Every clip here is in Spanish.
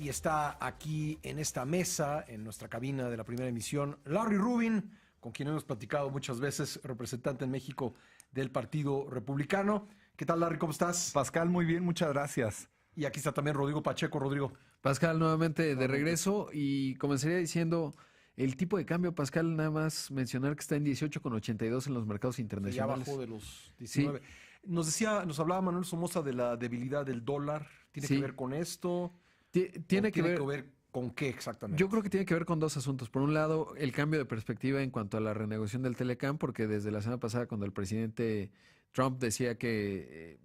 Y está aquí en esta mesa, en nuestra cabina de la primera emisión, Larry Rubin, con quien hemos platicado muchas veces, representante en México del Partido Republicano. ¿Qué tal, Larry? ¿Cómo estás? Pascal, muy bien, muchas gracias. Y aquí está también Rodrigo Pacheco. Rodrigo. Pascal, nuevamente de regreso, y comenzaría diciendo el tipo de cambio, Pascal, nada más mencionar que está en 18,82 en los mercados internacionales. Ya bajó de los 19. Sí. Nos hablaba Manuel Somoza de la debilidad del dólar. ¿Tiene que ver con esto? Tiene que ver con qué exactamente. Yo creo que tiene que ver con dos asuntos. Por un lado, el cambio de perspectiva en cuanto a la renegociación del Telecán, porque desde la semana pasada, cuando el presidente Trump decía que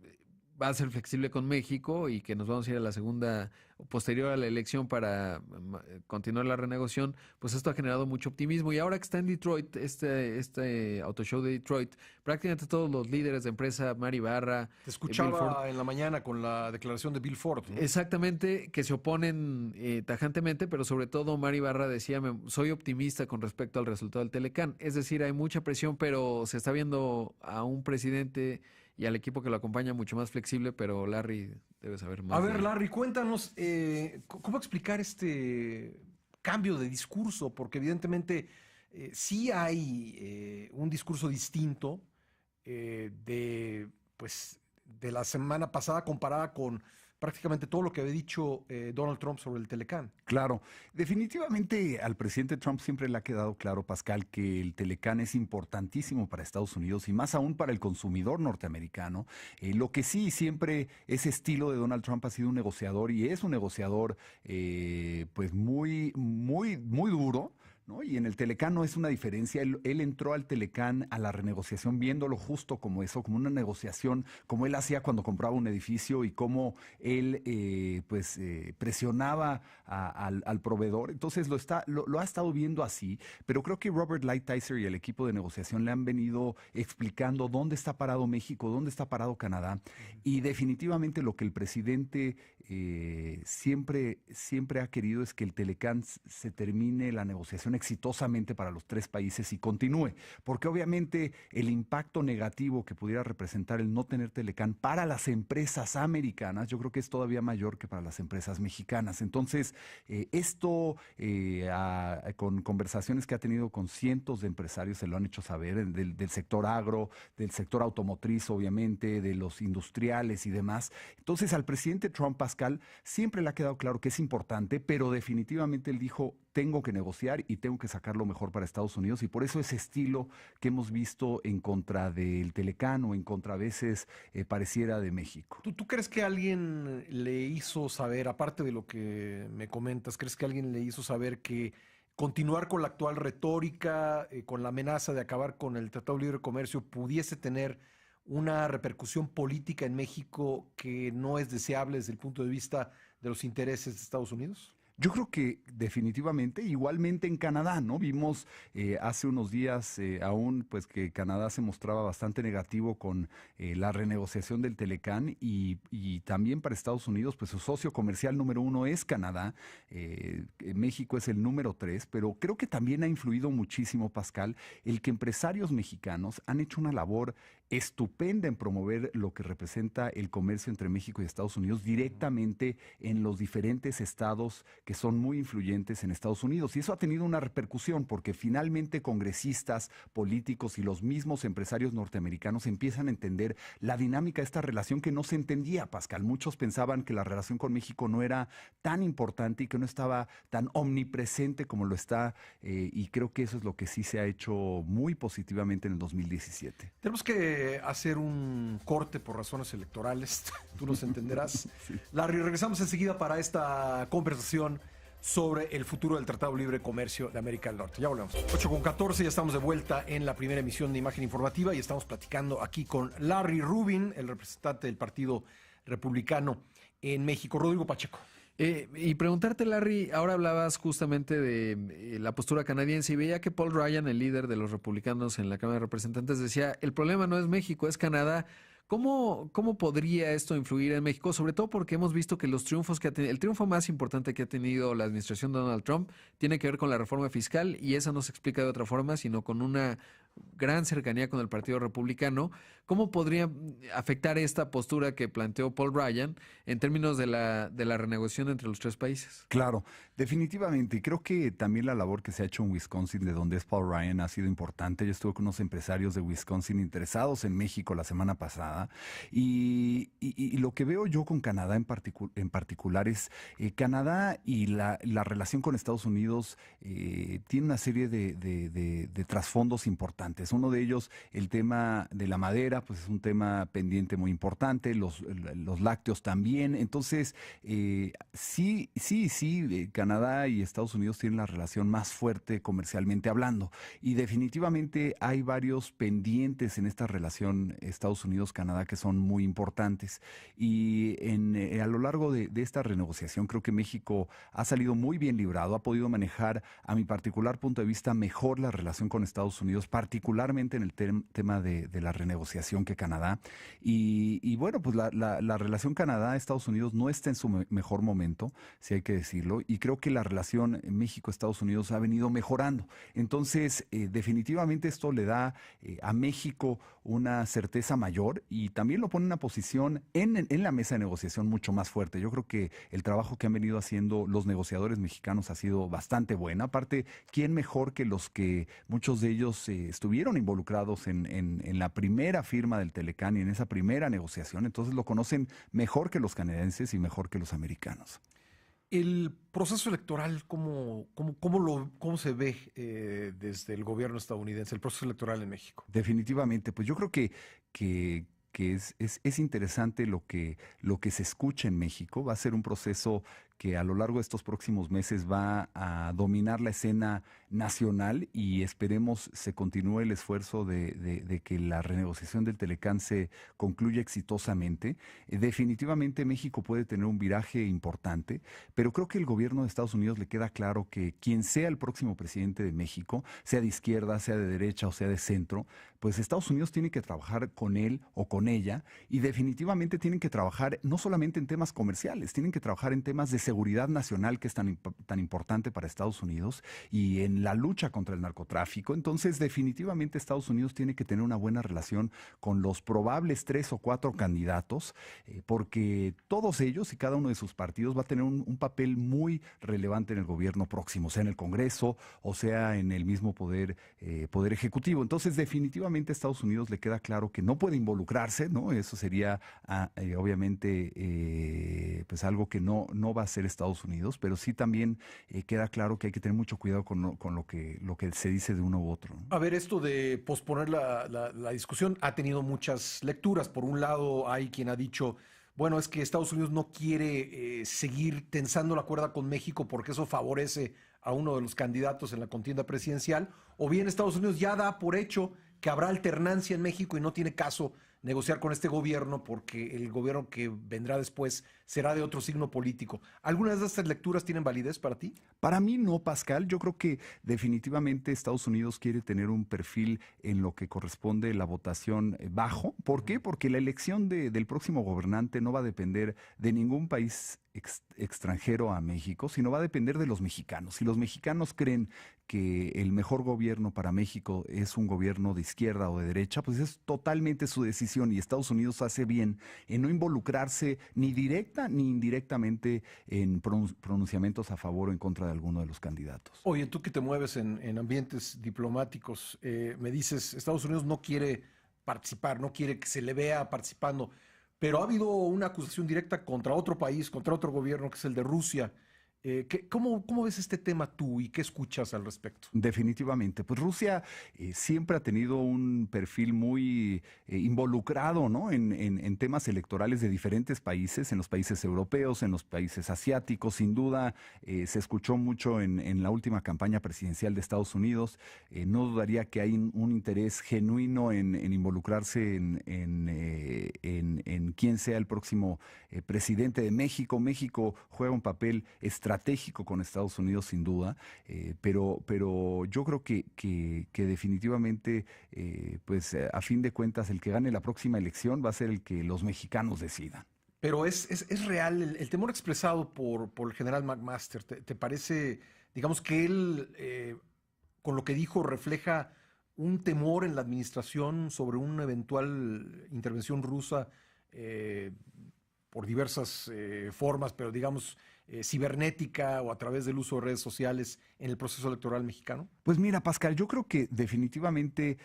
va a ser flexible con México y que nos vamos a ir a la segunda, posterior a la elección, para continuar la renegociación, pues esto ha generado mucho optimismo. Y ahora que está en Detroit, este auto show de Detroit, prácticamente todos los líderes de empresa, Mary Barra... Te escuchaba en la mañana con la declaración de Bill Ford, ¿no? Exactamente, que se oponen tajantemente, pero sobre todo Mary Barra decía, soy optimista con respecto al resultado del Telecán. Es decir, hay mucha presión, pero se está viendo a un presidente y al equipo que lo acompaña mucho más flexible, pero Larry debe saber más. A ver, Larry, cuéntanos, ¿cómo explicar este cambio de discurso? Porque evidentemente sí hay un discurso distinto de la semana pasada comparada con prácticamente todo lo que había dicho Donald Trump sobre el Telecán. Claro, definitivamente al presidente Trump siempre le ha quedado claro, Pascal, que el Telecán es importantísimo para Estados Unidos y más aún para el consumidor norteamericano. Lo que sí, siempre ese estilo de Donald Trump ha sido un negociador y es un negociador pues muy duro, ¿no? Y en el Telecán no es una diferencia. Él entró al Telecán, a la renegociación, viéndolo justo como eso, como una negociación, como él hacía cuando compraba un edificio y cómo él presionaba al proveedor. Entonces lo ha estado viendo así, pero creo que Robert Lighthizer y el equipo de negociación le han venido explicando dónde está parado México, dónde está parado Canadá, y definitivamente lo que el presidente siempre ha querido es que el Telecán se termine la negociación exitosamente para los tres países y continúe, porque obviamente el impacto negativo que pudiera representar el no tener Telecán para las empresas americanas, yo creo que es todavía mayor que para las empresas mexicanas. Entonces, esto con conversaciones que ha tenido con cientos de empresarios, se lo han hecho saber, del sector agro, del sector automotriz, obviamente, de los industriales y demás. Entonces, al presidente Trump, Pascal, siempre le ha quedado claro que es importante, pero definitivamente él dijo, tengo que negociar y tengo que sacar lo mejor para Estados Unidos, y por eso ese estilo que hemos visto en contra del Telecán o en contra a veces pareciera de México. ¿Tú crees que alguien le hizo saber, aparte de lo que me comentas, crees que alguien le hizo saber que continuar con la actual retórica, con la amenaza de acabar con el Tratado de Libre Comercio, pudiese tener una repercusión política en México que no es deseable desde el punto de vista de los intereses de Estados Unidos? Yo creo que definitivamente, igualmente en Canadá, ¿no? Vimos hace unos días aún pues que Canadá se mostraba bastante negativo con la renegociación del Telecán y también para Estados Unidos, pues su socio comercial número 1 es Canadá, México es el número 3, pero creo que también ha influido muchísimo, Pascal, el que empresarios mexicanos han hecho una labor estupenda en promover lo que representa el comercio entre México y Estados Unidos directamente en los diferentes estados que son muy influyentes en Estados Unidos. Y eso ha tenido una repercusión porque finalmente congresistas, políticos y los mismos empresarios norteamericanos empiezan a entender la dinámica de esta relación que no se entendía, Pascal. Muchos pensaban que la relación con México no era tan importante y que no estaba tan omnipresente como lo está, y creo que eso es lo que sí se ha hecho muy positivamente en el 2017. Tenemos que hacer un corte por razones electorales, tú nos entenderás. Sí. Larry, regresamos enseguida para esta conversación sobre el futuro del Tratado de Libre Comercio de América del Norte. Ya volvemos. 8:14, ya estamos de vuelta en la primera emisión de Imagen Informativa y estamos platicando aquí con Larry Rubin, el representante del Partido Republicano en México. Rodrigo Pacheco. Y preguntarte, Larry, ahora hablabas justamente de la postura canadiense y veía que Paul Ryan, el líder de los republicanos en la Cámara de Representantes, decía, el problema no es México, es Canadá. ¿Cómo podría esto influir en México? Sobre todo porque hemos visto que los triunfos que ha tenido, el triunfo más importante que ha tenido la administración de Donald Trump tiene que ver con la reforma fiscal, y esa no se explica de otra forma, sino con una gran cercanía con el Partido Republicano. ¿Cómo podría afectar esta postura que planteó Paul Ryan en términos de la renegociación entre los tres países? Claro, definitivamente. Y creo que también la labor que se ha hecho en Wisconsin, de donde es Paul Ryan, ha sido importante. Yo estuve con unos empresarios de Wisconsin interesados en México la semana pasada. Y lo que veo yo con Canadá en particular es Canadá y la relación con Estados Unidos tiene una serie de trasfondos importantes. Uno de ellos, el tema de la madera, pues es un tema pendiente muy importante, los lácteos también. Entonces, sí, Canadá y Estados Unidos tienen la relación más fuerte comercialmente hablando. Y definitivamente hay varios pendientes en esta relación Estados Unidos-Canadá que son muy importantes. Y a lo largo de esta renegociación creo que México ha salido muy bien librado, ha podido manejar, a mi particular punto de vista, mejor la relación con Estados Unidos, particularmente en el tema de la renegociación que Canadá. Y bueno, pues la relación Canadá-Estados Unidos no está en su mejor momento, si hay que decirlo, y creo que la relación México-Estados Unidos ha venido mejorando. Entonces, definitivamente esto le da a México una certeza mayor y también lo pone en una posición en la mesa de negociación mucho más fuerte. Yo creo que el trabajo que han venido haciendo los negociadores mexicanos ha sido bastante bueno. Aparte, ¿quién mejor que los que muchos de ellos estuvieron involucrados en la primera firma del Telecán y en esa primera negociación? Entonces lo conocen mejor que los canadienses y mejor que los americanos. El proceso electoral, ¿cómo se ve desde el gobierno estadounidense, el proceso electoral en México? Definitivamente, pues yo creo que es interesante lo que se escucha en México. Va a ser un proceso que a lo largo de estos próximos meses va a dominar la escena nacional y esperemos se continúe el esfuerzo de que la renegociación del Telecán se concluya exitosamente. Definitivamente México puede tener un viraje importante, pero creo que el gobierno de Estados Unidos le queda claro que quien sea el próximo presidente de México, sea de izquierda, sea de derecha o sea de centro, pues Estados Unidos tiene que trabajar con él o con ella y definitivamente tienen que trabajar no solamente en temas comerciales, tienen que trabajar en temas de seguridad nacional que es tan importante para Estados Unidos y en la lucha contra el narcotráfico. Entonces, definitivamente Estados Unidos tiene que tener una buena relación con los probables 3 o 4 candidatos, porque todos ellos y cada uno de sus partidos va a tener un papel muy relevante en el gobierno próximo, sea en el Congreso o sea en el mismo poder ejecutivo. Entonces, definitivamente a Estados Unidos le queda claro que no puede involucrarse, ¿no? Eso sería obviamente pues algo que no va a ser Estados Unidos, pero sí también queda claro que hay que tener mucho cuidado con lo que se dice de uno u otro, ¿no? A ver, esto de posponer la discusión ha tenido muchas lecturas. Por un lado, hay quien ha dicho, bueno, es que Estados Unidos no quiere seguir tensando la cuerda con México porque eso favorece a uno de los candidatos en la contienda presidencial, o bien Estados Unidos ya da por hecho que habrá alternancia en México y no tiene caso negociar con este gobierno porque el gobierno que vendrá después será de otro signo político. ¿Algunas de estas lecturas tienen validez para ti? Para mí no, Pascal. Yo creo que definitivamente Estados Unidos quiere tener un perfil en lo que corresponde la votación bajo. ¿Por qué? Porque la elección del próximo gobernante no va a depender de ningún país extranjero a México, sino va a depender de los mexicanos. Si los mexicanos creen que el mejor gobierno para México es un gobierno de izquierda o de derecha, pues es totalmente su decisión y Estados Unidos hace bien en no involucrarse ni directa ni indirectamente en pronunciamientos a favor o en contra de alguno de los candidatos. Oye, tú que te mueves en ambientes diplomáticos, me dices, Estados Unidos no quiere participar, no quiere que se le vea participando, pero ha habido una acusación directa contra otro país, contra otro gobierno, que es el de Rusia. ¿Cómo ves este tema tú y qué escuchas al respecto? Definitivamente, pues Rusia siempre ha tenido un perfil muy involucrado, ¿no? en temas electorales de diferentes países, en los países europeos, en los países asiáticos, sin duda se escuchó mucho en la última campaña presidencial de Estados Unidos. No dudaría que hay un interés genuino en involucrarse en quién sea el próximo presidente de México. México juega un papel estratégico con Estados Unidos sin duda, pero yo creo que definitivamente pues a fin de cuentas el que gane la próxima elección va a ser el que los mexicanos decidan. Pero es real el temor expresado por el general McMaster. ¿Te parece, digamos, que él con lo que dijo refleja un temor en la administración sobre una eventual intervención rusa por diversas formas, pero digamos cibernética o a través del uso de redes sociales en el proceso electoral mexicano? Pues mira, Pascal, yo creo que definitivamente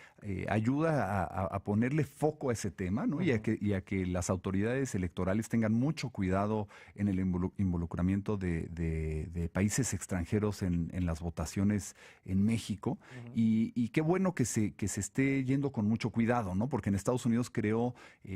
ayuda a ponerle foco a ese tema, ¿no? Uh-huh. y a que las autoridades electorales tengan mucho cuidado en el involucramiento de países extranjeros en las votaciones en México. Uh-huh. Y qué bueno que se esté yendo con mucho cuidado, ¿no? Porque en Estados Unidos creó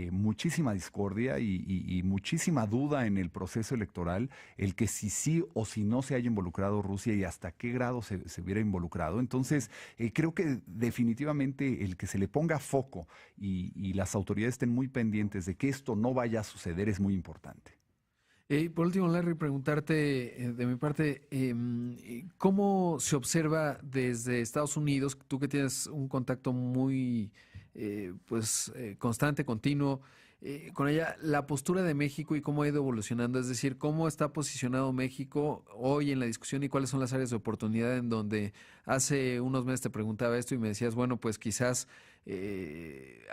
muchísima discordia y muchísima duda en el proceso electoral, el que si sí o si no se haya involucrado Rusia y hasta qué grado se hubiera involucrado. Entonces, creo que definitivamente el que se le ponga foco y las autoridades estén muy pendientes de que esto no vaya a suceder es muy importante. Por último, Larry, preguntarte de mi parte, ¿cómo se observa desde Estados Unidos, tú que tienes un contacto muy constante, continuo, con ella, la postura de México y cómo ha ido evolucionando? Es decir, ¿cómo está posicionado México hoy en la discusión y cuáles son las áreas de oportunidad en donde hace unos meses te preguntaba esto y me decías, bueno, pues quizás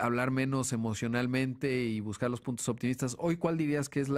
hablar menos emocionalmente y buscar los puntos optimistas? Hoy, ¿cuál dirías que es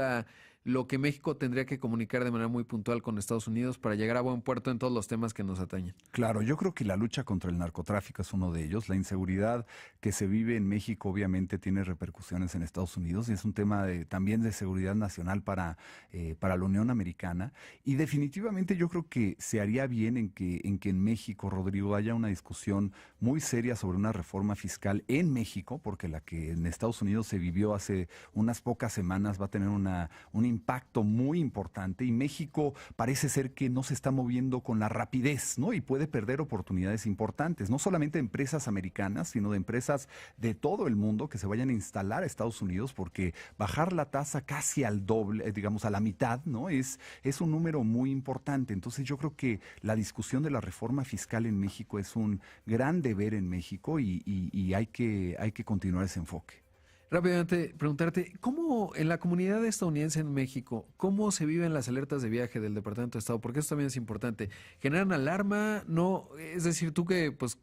lo que México tendría que comunicar de manera muy puntual con Estados Unidos para llegar a buen puerto en todos los temas que nos atañen? Claro, yo creo que la lucha contra el narcotráfico es uno de ellos. La inseguridad que se vive en México obviamente tiene repercusiones en Estados Unidos y es un tema también de seguridad nacional para la Unión Americana. Y definitivamente yo creo que se haría bien en que en México, Rodrigo, haya una discusión muy seria sobre una reforma fiscal en México, porque la que en Estados Unidos se vivió hace unas pocas semanas va a tener un impacto muy importante y México parece ser que no se está moviendo con la rapidez, ¿no? Y puede perder oportunidades importantes, no solamente de empresas americanas, sino de empresas de todo el mundo que se vayan a instalar a Estados Unidos, porque bajar la tasa casi al doble, digamos a la mitad, ¿no? Es un número muy importante. Entonces yo creo que la discusión de la reforma fiscal en México es un gran deber en México y hay que continuar ese enfoque. Rápidamente preguntarte, ¿cómo en la comunidad estadounidense en México, cómo se viven las alertas de viaje del Departamento de Estado? Porque eso también es importante. ¿Generan alarma? No, es decir, tú que pues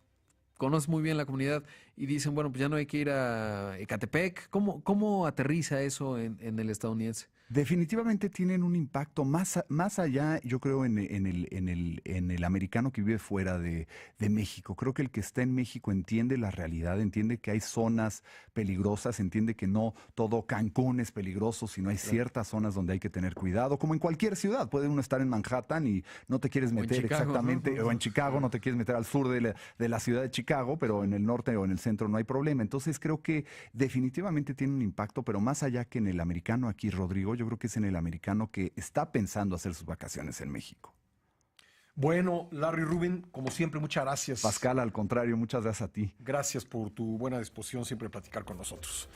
conoces muy bien la comunidad y dicen, bueno, pues ya no hay que ir a Ecatepec. ¿Cómo aterriza eso en el estadounidense? Definitivamente tienen un impacto más allá, yo creo, en el americano que vive fuera de México. Creo que el que está en México entiende la realidad, entiende que hay zonas peligrosas, entiende que no todo Cancún es peligroso, sino hay ciertas zonas donde hay que tener cuidado, como en cualquier ciudad. Puede uno estar en Manhattan y no te quieres meter Chicago, exactamente, ¿no? O en Chicago, no te quieres meter al sur de la ciudad de Chicago, pero en el norte o en el centro no hay problema. Entonces creo que definitivamente tiene un impacto, pero más allá que en el americano aquí, Rodrigo, yo creo que es en el americano que está pensando hacer sus vacaciones en México. Bueno, Larry Rubin, como siempre, muchas gracias. Pascal, al contrario, muchas gracias a ti. Gracias por tu buena disposición siempre de platicar con nosotros.